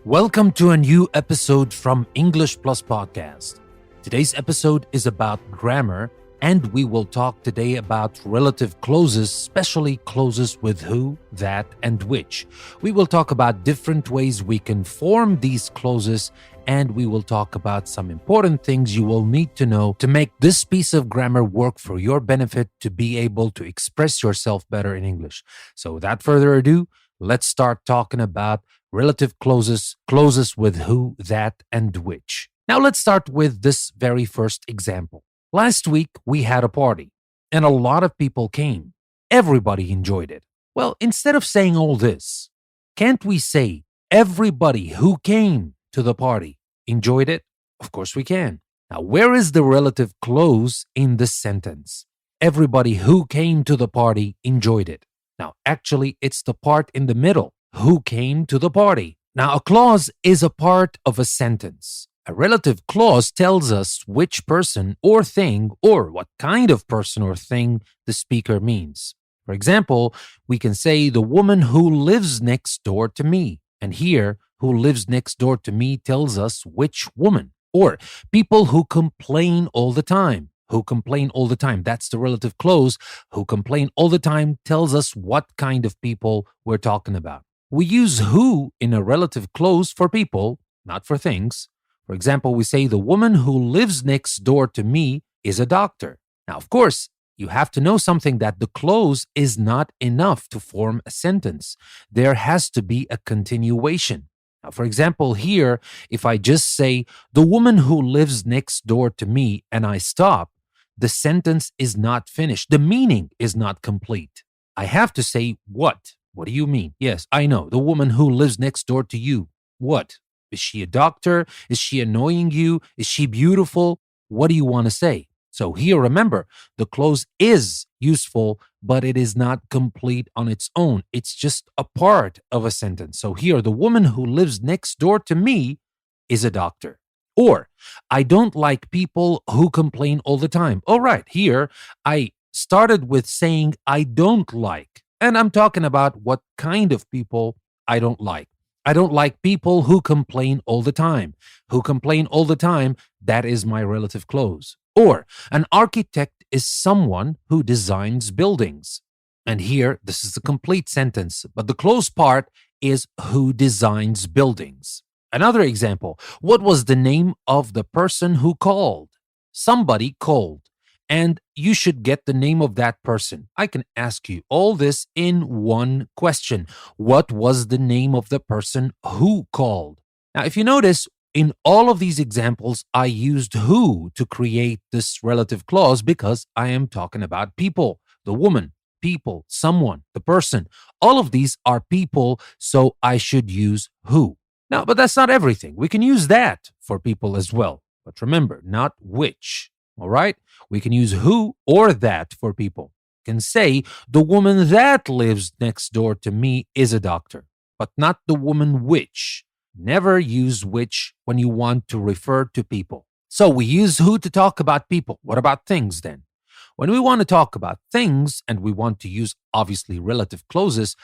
Welcome to a new episode from English Plus Podcast. Today's episode is about grammar, and we will talk today about relative clauses, especially clauses with who, that, and which. We will talk about different ways we can form these clauses, and we will talk about some important things you will need to know to make this piece of grammar work for your benefit to be able to express yourself better in English. So without further ado, let's start talking about relative clauses, clauses with who, that, and which. Now let's start with this very first example. Last week we had a party and a lot of people came. Everybody enjoyed it. Well, instead of saying all this, can't we say everybody who came to the party enjoyed it? Of course we can. Now, where is the relative clause in this sentence? Everybody who came to the party enjoyed it. Now, actually, it's the part in the middle. Who came to the party? Now, a clause is a part of a sentence. A relative clause tells us which person or thing or what kind of person or thing the speaker means. For example, we can say the woman who lives next door to me. And here, who lives next door to me tells us which woman. Or people who complain all the time. Who complain all the time. That's the relative clause. Who complain all the time tells us what kind of people we're talking about. We use who in a relative clause for people, not for things. For example, we say the woman who lives next door to me is a doctor. Now, of course, you have to know something that the clause is not enough to form a sentence. There has to be a continuation. Now, for example, here, if I just say the woman who lives next door to me and I stop, the sentence is not finished. The meaning is not complete. I have to say what? What do you mean? Yes, I know. The woman who lives next door to you. What? Is she a doctor? Is she annoying you? Is she beautiful? What do you want to say? So here, remember, the clause is useful, but it is not complete on its own. It's just a part of a sentence. So here, the woman who lives next door to me is a doctor. Or, I don't like people who complain all the time. All right, here, I started with saying I don't like. And I'm talking about what kind of people I don't like. I don't like people who complain all the time. Who complain all the time, that is my relative clause. Or, an architect is someone who designs buildings. And here, this is a complete sentence, but the clause part is who designs buildings. Another example, what was the name of the person who called? Somebody called. And you should get the name of that person. I can ask you all this in one question. What was the name of the person who called? Now, if you notice, in all of these examples, I used who to create this relative clause because I am talking about people, the woman, people, someone, the person. All of these are people, so I should use who. Now, but that's not everything. We can use that for people as well. But remember, not which. All right? We can use who or that for people. We can say the woman that lives next door to me is a doctor, but not the woman which. Never use which when you want to refer to people. So we use who to talk about people. What about things then? When we want to talk about things and we want to use obviously relative clauses,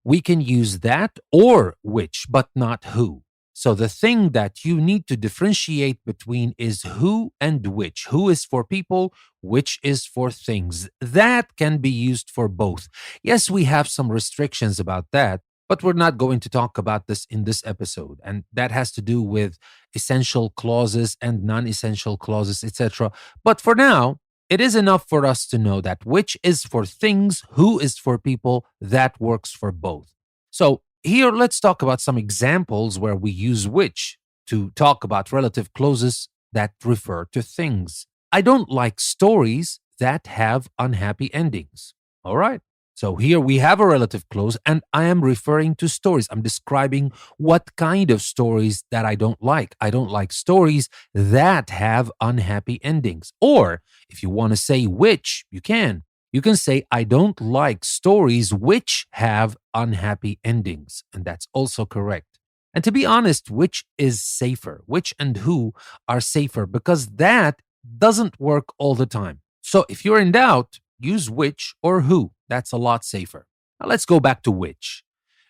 we can use that or which, but not who. So the thing that you need to differentiate between is who and which. Who is for people, which is for things. That can be used for both. Yes, we have some restrictions about that, but we're not going to talk about this in this episode. And that has to do with essential clauses and non-essential clauses, etc. But for now, it is enough for us to know that which is for things, who is for people, that works for both. So here, let's talk about some examples where we use which to talk about relative clauses that refer to things. I don't like stories that have unhappy endings. All right. So here we have a relative clause and I am referring to stories. I'm describing what kind of stories that I don't like. I don't like stories that have unhappy endings. Or if you want to say which, you can. You can say, I don't like stories which have unhappy endings. And that's also correct. And to be honest, which is safer? Which and who are safer? Because that doesn't work all the time. So if you're in doubt, use which or who. That's a lot safer. Now let's go back to which.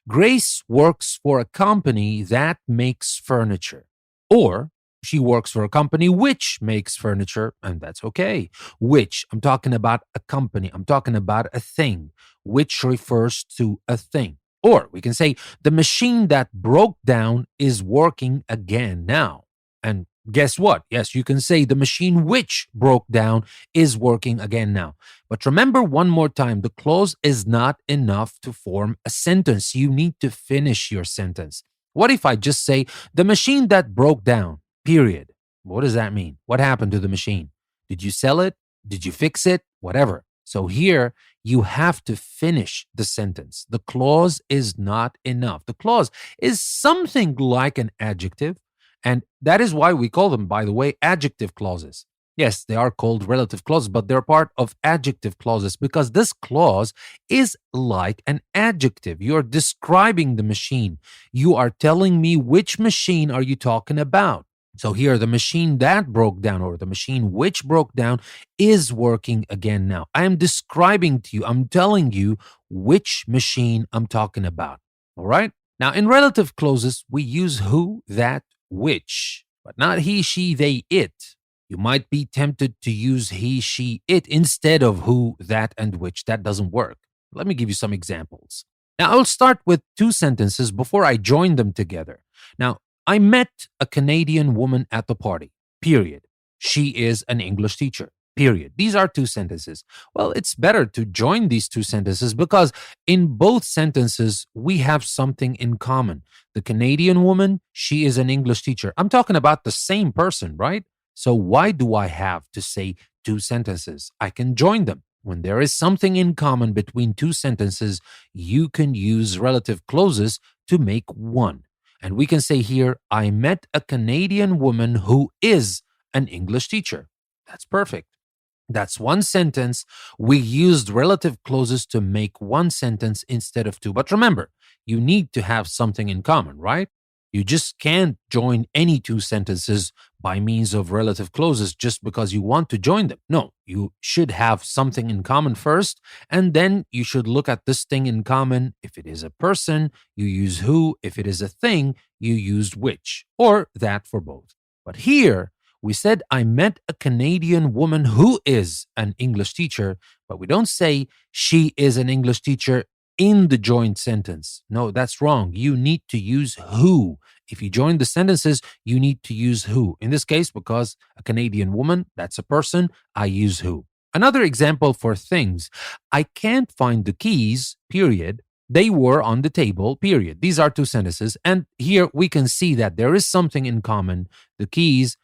Grace works for a company that makes furniture. Or she works for a company which makes furniture, and that's okay. Which, I'm talking about a company, I'm talking about a thing, which refers to a thing. Or we can say the machine that broke down is working again now. And guess what? Yes, you can say the machine which broke down is working again now. But remember one more time, the clause is not enough to form a sentence. You need to finish your sentence. What if I just say the machine that broke down, period? What does that mean? What happened to the machine? Did you sell it? Did you fix it? Whatever. So here you have to finish the sentence. The clause is not enough. The clause is something like an adjective, and that is why we call them, by the way, adjective clauses. Yes, they are called relative clauses, but they're part of adjective clauses because this clause is like an adjective. You're describing the machine. You are telling me which machine are you talking about. So here, the machine that broke down or the machine which broke down is working again now. I am describing to you, I'm telling you which machine I'm talking about. All right? Now, in relative clauses, we use who, that, which, but not he, she, they, it. You might be tempted to use he, she, it instead of who, that, and which. That doesn't work. Let me give you some examples. Now, I'll start with two sentences before I join them together. Now, I met a Canadian woman at the party, period. She is an English teacher, period. These are two sentences. Well, it's better to join these two sentences because in both sentences, we have something in common. The Canadian woman, she is an English teacher. I'm talking about the same person, right? So why do I have to say two sentences? I can join them. When there is something in common between two sentences, you can use relative clauses to make one. And we can say here, I met a Canadian woman who is an English teacher. That's perfect. That's one sentence. We used relative clauses to make one sentence instead of two. But remember, you need to have something in common, right? You just can't join any two sentences by means of relative clauses just because you want to join them. No, you should have something in common first, and then you should look at this thing in common. If it is a person, you use who. If it is a thing, you use which, or that for both. But here, we said, I met a Canadian woman who is an English teacher, but we don't say she is an English teacher in the joined sentence. No, that's wrong. You need to use who. If you join the sentences, you need to use who. In this case, because a Canadian woman, that's a person, I use who. Another example for things, I can't find the keys, period. They were on the table, period. These are two sentences. And here we can see that there is something in common. The keys,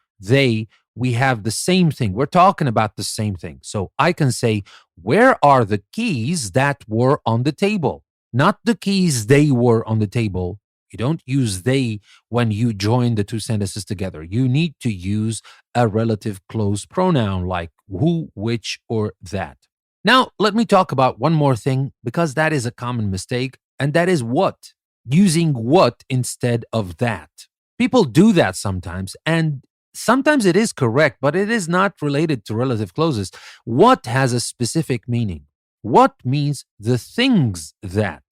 we have the same thing. We're talking about the same thing. So I can say, where are the keys that were on the table? Not the keys they were on the table. You don't use they when you join the two sentences together. You need to use a relative clause pronoun like who, which, or that. Now, let me talk about one more thing because that is a common mistake, and that is what. Using what instead of that. People do that sometimes, and sometimes it is correct, but it is not related to relative clauses. What has a specific meaning? What means the things that.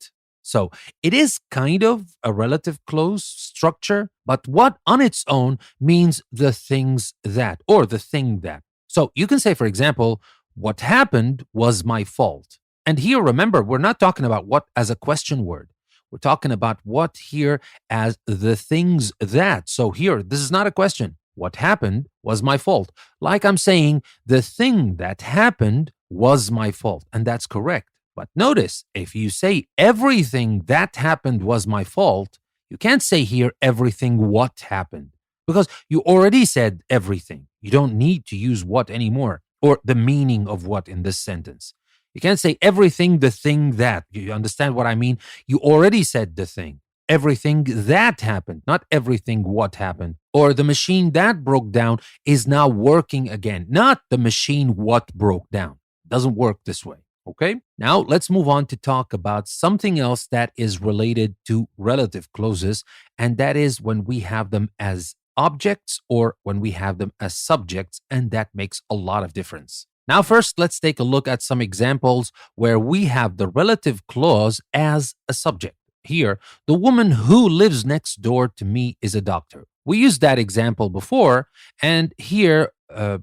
So it is kind of a relative clause structure, but what on its own means the things that or the thing that. So you can say, for example, what happened was my fault. And here, remember, we're not talking about what as a question word. We're talking about what here as the things that. So here, this is not a question. What happened was my fault. Like I'm saying, the thing that happened was my fault. And that's correct. But notice, if you say everything that happened was my fault, you can't say here everything what happened because you already said everything. You don't need to use what anymore or the meaning of what in this sentence. You can't say everything, the thing that. You understand what I mean? You already said the thing. Everything that happened, not everything what happened. Or the machine that broke down is now working again, not the machine what broke down. Doesn't work this way. Okay, now let's move on to talk about something else that is related to relative clauses, and that is when we have them as objects or when we have them as subjects, and that makes a lot of difference. Now, first, let's take a look at some examples where we have the relative clause as a subject. here, the woman who lives next door to me is a doctor. We used that example before, and here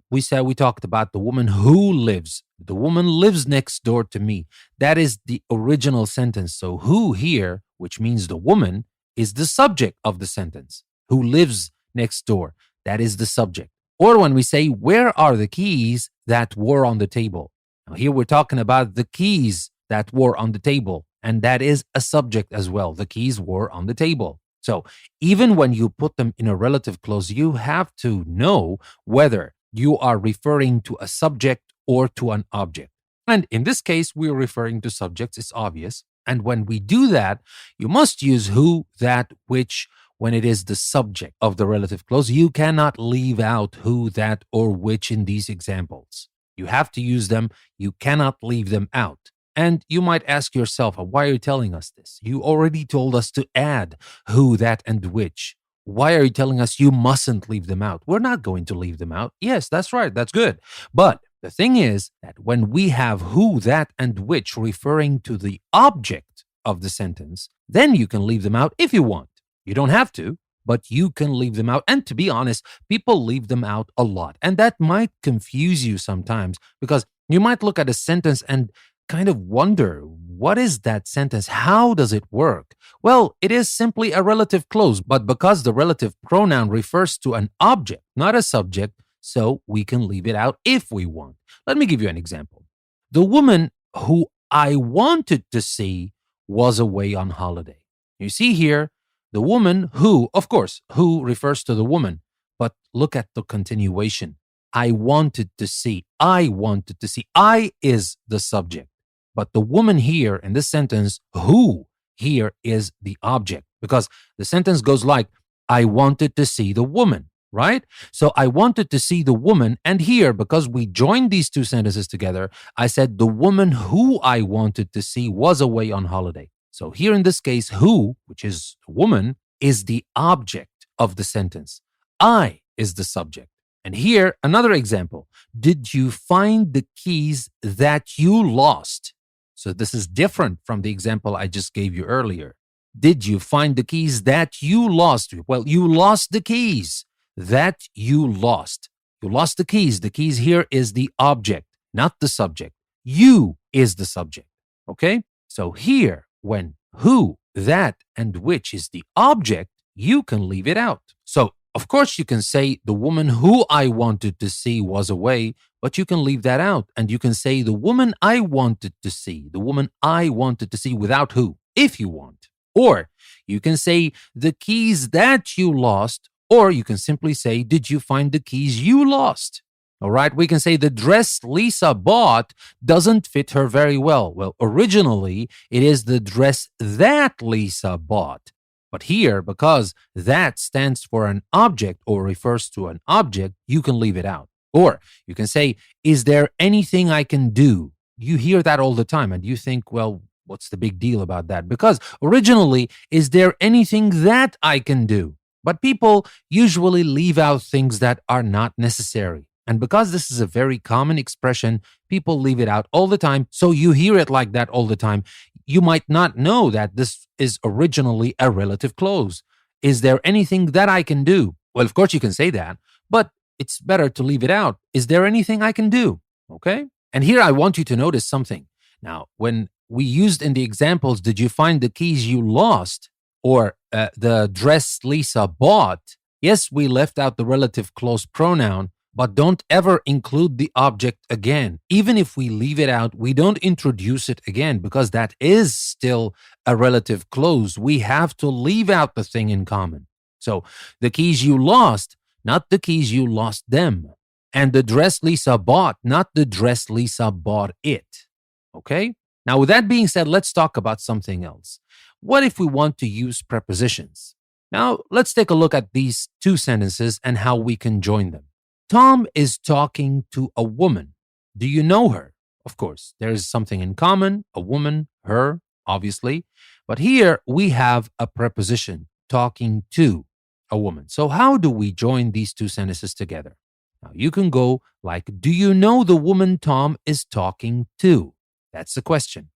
we talked about the woman who lives. The woman lives next door to me. That is the original sentence. So who here, which means the woman, is the subject of the sentence. Who lives next door. That is the subject. Or when we say, where are the keys that were on the table? Now, here we're talking about the keys that were on the table, and that is a subject as well. The keys were on the table. So even when you put them in a relative clause, you have to know whether you are referring to a subject or to an object. And in this case, we're referring to subjects. It's obvious. And when we do that, you must use who, that, which, when it is the subject of the relative clause. You cannot leave out who, that, or which in these examples. You have to use them. You cannot leave them out. And you might ask yourself, why are you telling us this? You already told us to add who, that, and which. Why are you telling us you mustn't leave them out? We're not going to leave them out. Yes, that's right. That's good. But the thing is that when we have who, that, and which referring to the object of the sentence, then you can leave them out if you want. You don't have to, but you can leave them out. And to be honest, people leave them out a lot. And that might confuse you sometimes because you might look at a sentence and kind of wonder, what is that sentence? How does it work? Well, it is simply a relative clause, but because the relative pronoun refers to an object, not a subject, so we can leave it out if we want. Let me give you an example. The woman who I wanted to see was away on holiday. You see here, the woman who, of course, who refers to the woman, but look at the continuation. I wanted to see. I wanted to see. I is the subject. But the woman here in this sentence, who here is the object, because the sentence goes like, I wanted to see the woman, right? So I wanted to see the woman. And here, because we joined these two sentences together, I said the woman who I wanted to see was away on holiday. So here in this case, who, which is the woman, is the object of the sentence. I is the subject. And here, another example. Did you find the keys that you lost? So this is different from the example I just gave you earlier. Did you find the keys that you lost? Well, you lost the keys that you lost. You lost the keys. The keys here is the object, not the subject. You is the subject. Okay? So here, when who, that, and which is the object, you can leave it out. So, of course, you can say the woman who I wanted to see was away, but you can leave that out. And you can say the woman I wanted to see, the woman I wanted to see without who, if you want. Or you can say the keys that you lost, or you can simply say, did you find the keys you lost? All right, we can say the dress Lisa bought doesn't fit her very well. Well, originally, it is the dress that Lisa bought. But here, because that stands for an object or refers to an object, you can leave it out. Or you can say, is there anything I can do? You hear that all the time and you think, well, what's the big deal about that? Because originally, is there anything that I can do? But people usually leave out things that are not necessary. And because this is a very common expression, people leave it out all the time. So you hear it like that all the time. You might not know that this is originally a relative clause. Is there anything that I can do? Well, of course you can say that, but it's better to leave it out. Is there anything I can do? Okay? And here I want you to notice something. Now, when we used in the examples, did you find the keys you lost? Or the dress Lisa bought? Yes, we left out the relative clause pronoun, but don't ever include the object again. Even if we leave it out, we don't introduce it again because that is still a relative clause. We have to leave out the thing in common. So the keys you lost, not the keys you lost them. And the dress Lisa bought, not the dress Lisa bought it. Okay? Now, with that being said, let's talk about something else. What if we want to use prepositions? Now, let's take a look at these two sentences and how we can join them. Tom is talking to a woman. Do you know her? Of course, there is something in common, a woman, her, obviously. But here we have a preposition, talking to a woman. So how do we join these two sentences together? Now, you can go like, do you know the woman Tom is talking to? That's the question.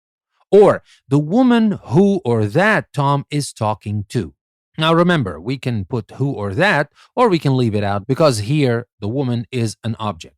Or the woman who or that Tom is talking to. Now remember, we can put who or that, or we can leave it out because here the woman is an object.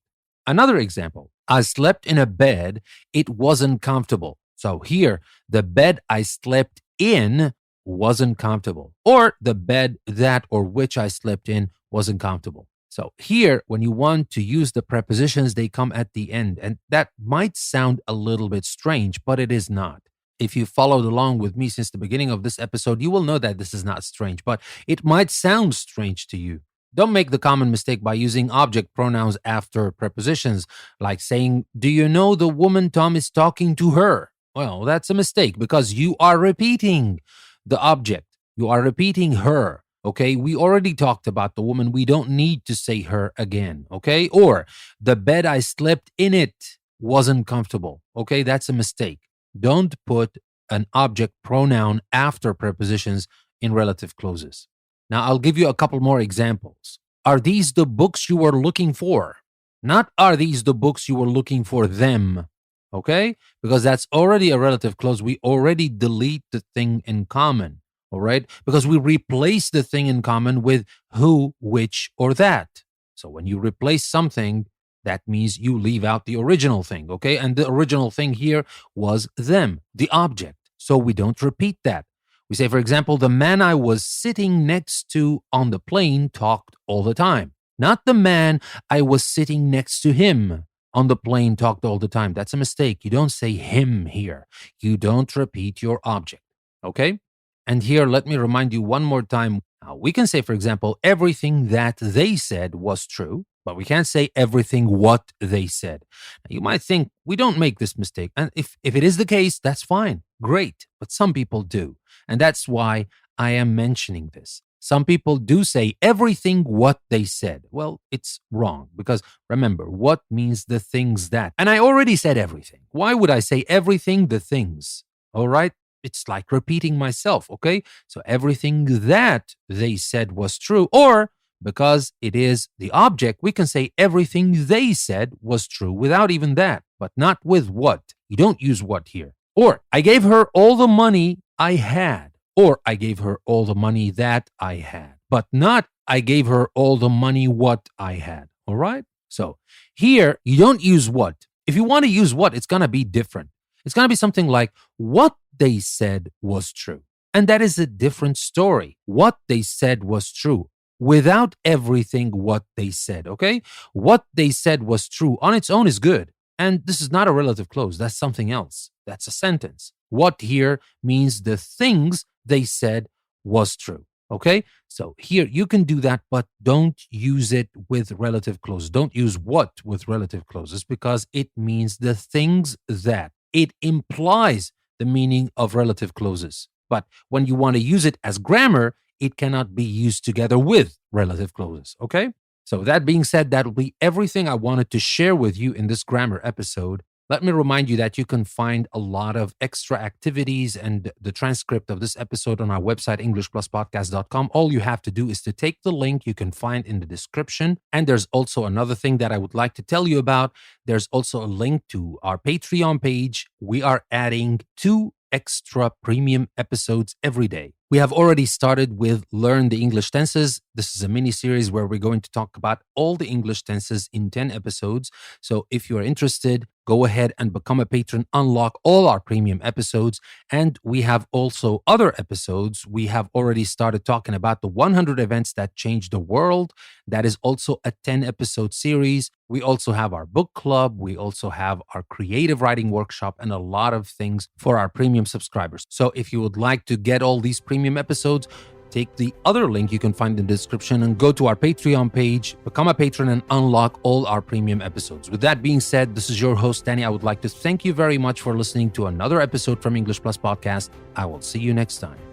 Another example, I slept in a bed, it wasn't comfortable. So here, the bed I slept in wasn't comfortable, or the bed that or which I slept in wasn't comfortable. So here, when you want to use the prepositions, they come at the end, and that might sound a little bit strange, but it is not. If you followed along with me since the beginning of this episode, you will know that this is not strange, but it might sound strange to you. Don't make the common mistake by using object pronouns after prepositions, like saying, "Do you know the woman Tom is talking to her?" Well, that's a mistake because you are repeating the object. You are repeating her. Okay, we already talked about the woman. We don't need to say her again. Okay, or the bed I slept in it wasn't comfortable. Okay, that's a mistake. Don't put an object pronoun after prepositions in relative clauses. Now, I'll give you a couple more examples. Are these the books you were looking for? Not are these the books you were looking for them. Okay? Because that's already a relative clause. We already delete the thing in common. All right? Because we replace the thing in common with who, which, or that. So when you replace something, that means you leave out the original thing, okay? And the original thing here was them, the object. So we don't repeat that. We say, for example, the man I was sitting next to on the plane talked all the time. Not the man I was sitting next to him on the plane talked all the time. That's a mistake. You don't say him here. You don't repeat your object, okay? And here, let me remind you one more time. Now, we can say, for example, everything that they said was true, but we can't say everything what they said. Now, you might think we don't make this mistake. And if it is the case, that's fine. Great. But some people do. And that's why I am mentioning this. Some people do say everything what they said. Well, it's wrong because remember, what means the things that. And I already said everything. Why would I say everything the things? All right? It's like repeating myself, okay? So everything that they said was true, or because it is the object, we can say everything they said was true without even that, but not with what. You don't use what here. Or I gave her all the money I had, or I gave her all the money that I had, but not I gave her all the money what I had, all right? So here, you don't use what. If you want to use what, it's going to be different. It's going to be something like what they said was true. And that is a different story. What they said was true without everything what they said, okay? What they said was true on its own is good. And this is not a relative clause. That's something else. That's a sentence. What here means the things they said was true, okay? So here you can do that, but don't use it with relative clauses. Don't use what with relative clauses because it means the things that. It implies the meaning of relative clauses. But when you want to use it as grammar, it cannot be used together with relative clauses, okay? So that being said, that will be everything I wanted to share with you in this grammar episode. Let me remind you that you can find a lot of extra activities and the transcript of this episode on our website, EnglishPlusPodcast.com. All you have to do is to take the link you can find in the description. And there's also another thing that I would like to tell you about. There's also a link to our Patreon page. We are adding 2 extra premium episodes every day. We have already started with Learn the English Tenses. This is a mini series where we're going to talk about all the English tenses in 10 episodes. So if you are interested, go ahead and become a patron, unlock all our premium episodes. And we have also other episodes. We have already started talking about the 100 events that changed the world. That is also a 10 episode series. We also have our book club. We also have our creative writing workshop and a lot of things for our premium subscribers. So if you would like to get all these premium episodes, take the other link you can find in the description and go to our Patreon page, become a patron, and unlock all our premium episodes. With that being said, this is your host, Danny. I would like to thank you very much for listening to another episode from English Plus Podcast. I will see you next time.